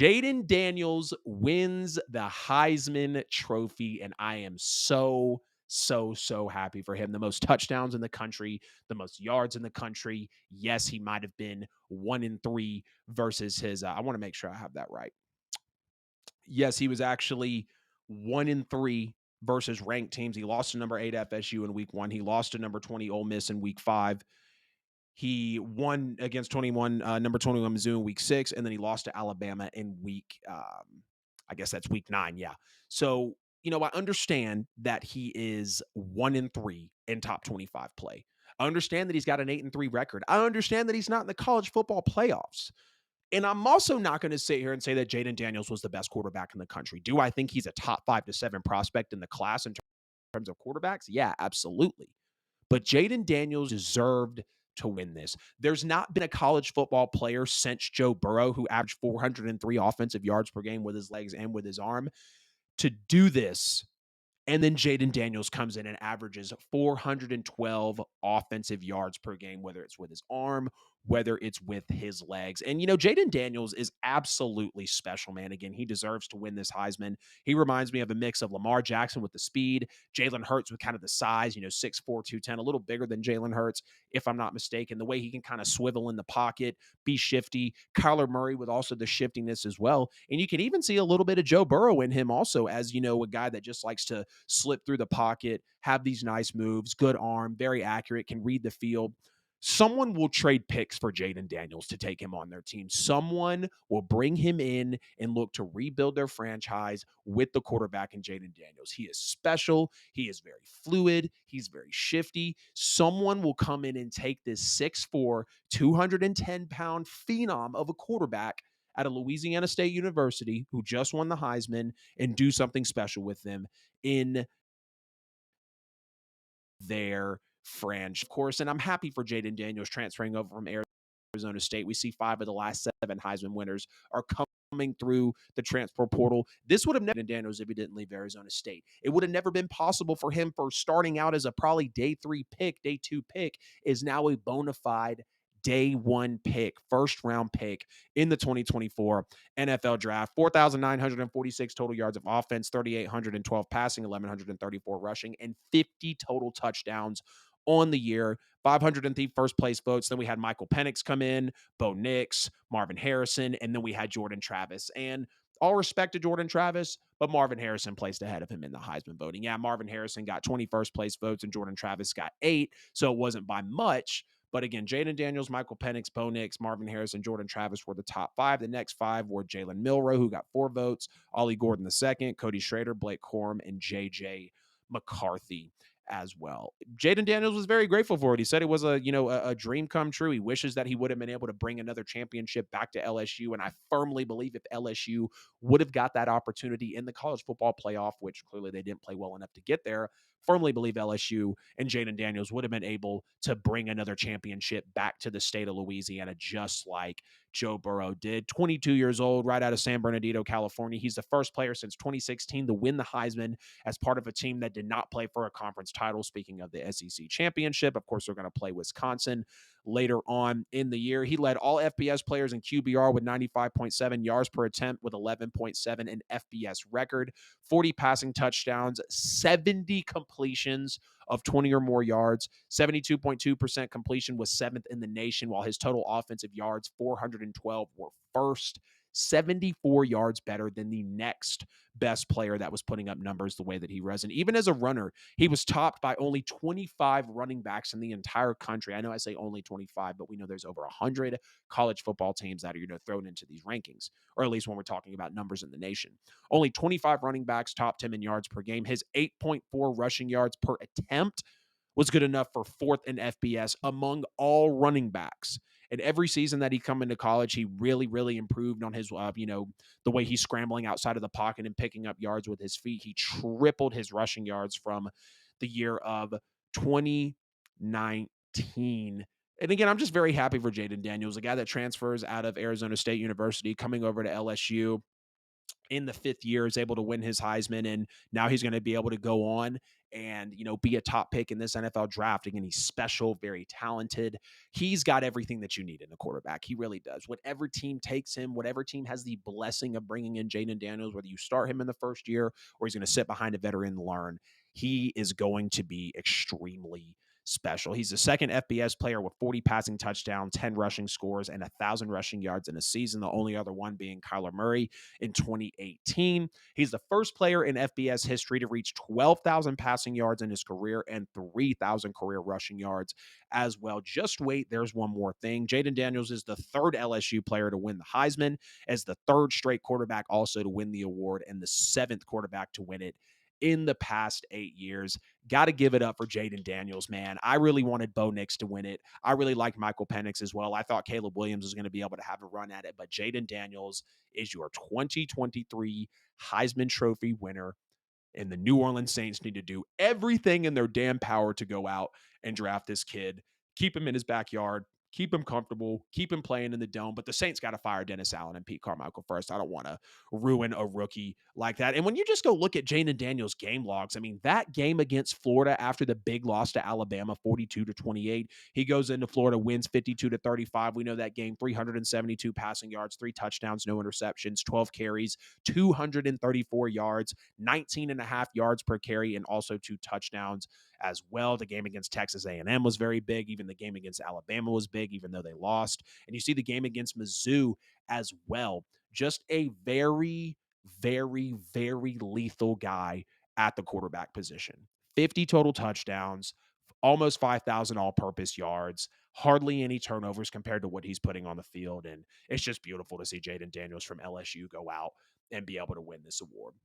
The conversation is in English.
Jayden Daniels wins the Heisman Trophy, and I am so happy for him. The most touchdowns in the country, the most yards in the country. Yes, he might have been 1-3 versus his. I want to make sure I have that right. Yes, he was actually 1-3 versus ranked teams. He lost to number 8 FSU in week 1. He lost to number 20 Ole Miss in week 5. He won against number 21 Mizzou in week 6, and then he lost to Alabama in week, I guess that's week 9. Yeah. So, I understand that he is 1-3 in top 25 play. I understand that he's got an 8-3 record. I understand that he's not in the college football playoffs. And I'm also not going to sit here and say that Jayden Daniels was the best quarterback in the country. Do I think he's a top 5 to 7 prospect in the class in terms of quarterbacks? Yeah, absolutely. But Jayden Daniels deserved to win this. There's not been a college football player since Joe Burrow who averaged 403 offensive yards per game with his legs and with his arm to do this. And then Jayden Daniels comes in and averages 412 offensive yards per game, whether it's with his arm, whether it's with his legs. And, Jayden Daniels is absolutely special, man. Again, he deserves to win this Heisman. He reminds me of a mix of Lamar Jackson with the speed, Jalen Hurts with kind of the size, 6'4, 210, a little bigger than Jalen Hurts, if I'm not mistaken. The way he can kind of swivel in the pocket, be shifty. Kyler Murray with also the shiftiness as well. And you can even see a little bit of Joe Burrow in him also as, a guy that just likes to slip through the pocket, have these nice moves, good arm, very accurate, can read the field. Someone will trade picks for Jayden Daniels to take him on their team. Someone will bring him in and look to rebuild their franchise with the quarterback in Jayden Daniels. He is special. He is very fluid. He's very shifty. Someone will come in and take this 6'4", 210-pound phenom of a quarterback at a Louisiana State University who just won the Heisman and do something special with them in their franchise, of course. And I'm happy for Jayden Daniels transferring over from Arizona State. We see 5 of the last 7 Heisman winners are coming through the transfer portal. This would have never been Daniels if he didn't leave Arizona State. It would have never been possible for him for starting out as a probably day 2 pick is now a bona fide day 1 pick, first round pick in the 2024 NFL draft. 4,946 total yards of offense, 3,812 passing, 1,134 rushing, and 50 total touchdowns on the year. 503 first place votes. Then we had Michael Penix come in, Bo Nix, Marvin Harrison, and then we had Jordan Travis. And all respect to Jordan Travis, but Marvin Harrison placed ahead of him in the Heisman voting. Yeah, Marvin Harrison got 20 first place votes and Jordan Travis got 8, so it wasn't by much. But again, Jayden Daniels, Michael Penix, Bo Nix, Marvin Harrison, Jordan Travis were the top 5. The next 5 were Jalen Milroe, who got 4 votes, Ollie Gordon II, Cody Schrader, Blake Corum, and J.J. McCarthy as well. Jayden Daniels was very grateful for it. He said it was a dream come true. He wishes that he would have been able to bring another championship back to LSU. And I firmly believe if LSU would have got that opportunity in the college football playoff, which clearly they didn't play well enough to get there, firmly believe LSU and Jayden Daniels would have been able to bring another championship back to the state of Louisiana, just like Joe Burrow did. 22 years old, right out of San Bernardino, California. He's the first player since 2016 to win the Heisman as part of a team that did not play for a conference title. Speaking of the SEC championship, of course, they're going to play Wisconsin later on in the year. He led all FBS players in QBR with 95.7 yards per attempt with 11.7 in FBS record, 40 passing touchdowns, 70 completions of 20 or more yards, 72.2% completion was 7th in the nation, while his total offensive yards, 412, were first. 74 yards better than the next best player that was putting up numbers the way that he was. And even as a runner, he was topped by only 25 running backs in the entire country. I know I say only 25, but we know there's over 100 college football teams that are, thrown into these rankings, or at least when we're talking about numbers in the nation. Only 25 running backs topped him in yards per game. His 8.4 rushing yards per attempt was good enough for 4th in FBS among all running backs. And every season that he come into college, he really improved on his, the way he's scrambling outside of the pocket and picking up yards with his feet. He tripled his rushing yards from the year of 2019. And again, I'm just very happy for Jayden Daniels, a guy that transfers out of Arizona State University, coming over to LSU. in the fifth year is able to win his Heisman, and now he's going to be able to go on and be a top pick in this NFL draft. Again, he's special, very talented. He's got everything that you need in a quarterback. He really does. Whatever team takes him, whatever team has the blessing of bringing in Jayden Daniels, whether you start him in the first year or he's going to sit behind a veteran and learn, he is going to be extremely special. He's the second FBS player with 40 passing touchdowns, 10 rushing scores, and 1,000 rushing yards in a season. The only other one being Kyler Murray in 2018. He's the first player in FBS history to reach 12,000 passing yards in his career and 3,000 career rushing yards as well. Just wait, there's one more thing. Jayden Daniels is the third LSU player to win the Heisman, as the third straight quarterback also to win the award, and the seventh quarterback to win it in the past 8 years. Got to give it up for Jayden Daniels, man. I really wanted Bo Nix to win it. I really liked Michael Penix as well. I thought Caleb Williams was going to be able to have a run at it, but Jayden Daniels is your 2023 Heisman Trophy winner. And the New Orleans Saints need to do everything in their damn power to go out and draft this kid, keep him in his backyard, keep him comfortable, keep him playing in the dome. But the Saints got to fire Dennis Allen and Pete Carmichael first. I don't want to ruin a rookie like that. And when you just go look at Jayden Daniels' game logs, I mean, that game against Florida after the big loss to Alabama, 42-28, he goes into Florida, wins 52-35. We know that game, 372 passing yards, 3 touchdowns, no interceptions, 12 carries, 234 yards, 19 and a half yards per carry, and also 2 touchdowns as well. The game against Texas A&M was very big. Even the game against Alabama was big, even though they lost. And you see the game against Mizzou as well. Just a very, very, very lethal guy at the quarterback position. 50 total touchdowns, almost 5,000 all-purpose yards, hardly any turnovers compared to what he's putting on the field. And it's just beautiful to see Jayden Daniels from LSU go out and be able to win this award.